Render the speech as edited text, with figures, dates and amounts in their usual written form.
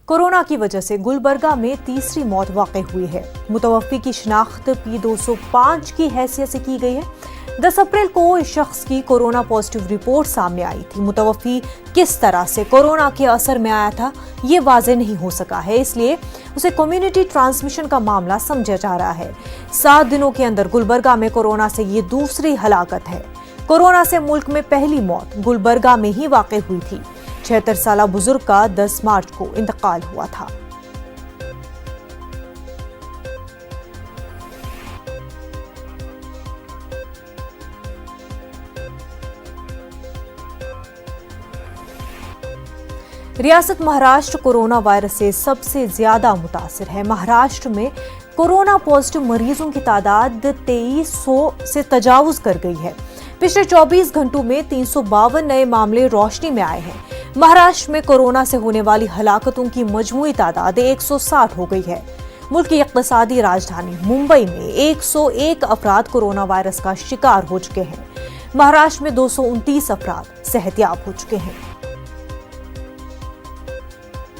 Corona की वजह से गुलबर्गा में तीसरी मौत वाक़ई हुई है। मुतवफ़्फ़ी की शिनाख्त P205 की हैसियत से की गई है। 10 अप्रैल को इस शख्स की कोरोना पॉजिटिव रिपोर्ट सामने आई थी। मुतवफ़्फ़ी किस तरह से कोरोना के असर में आया था ये वाज़ेह नहीं हो सका है, इसलिए उसे कम्युनिटी ट्रांसमिशन का मामला समझा जा रहा है। 7 दिनों के अंदर गुलबर्गा में कोरोना से ये दूसरी हलाकत है। कोरोना से मुल्क में पहली मौत गुलबर्गा में ही वाक़ई हुई थी। 76 साला बुजुर्ग का 10 मार्च को इंतकाल हुआ था। रियासत महाराष्ट्र कोरोना वायरस से सबसे ज्यादा मुतासिर है। महाराष्ट्र में कोरोना पॉजिटिव मरीजों की तादाद 2300 से तजावुज कर गई है। पिछले 24 घंटों में 352 नए मामले रोशनी में आए हैं। महाराष्ट्र में कोरोना से होने वाली हलाकतों की मजमूई तादाद 160 हो गई है। मुल्क की इक़्तिसादी राजधानी मुंबई में 101 अफराद कोरोना वायरस का शिकार हो चुके हैं। महाराष्ट्र में 229 अफराद सेहतयाब हो चुके हैं।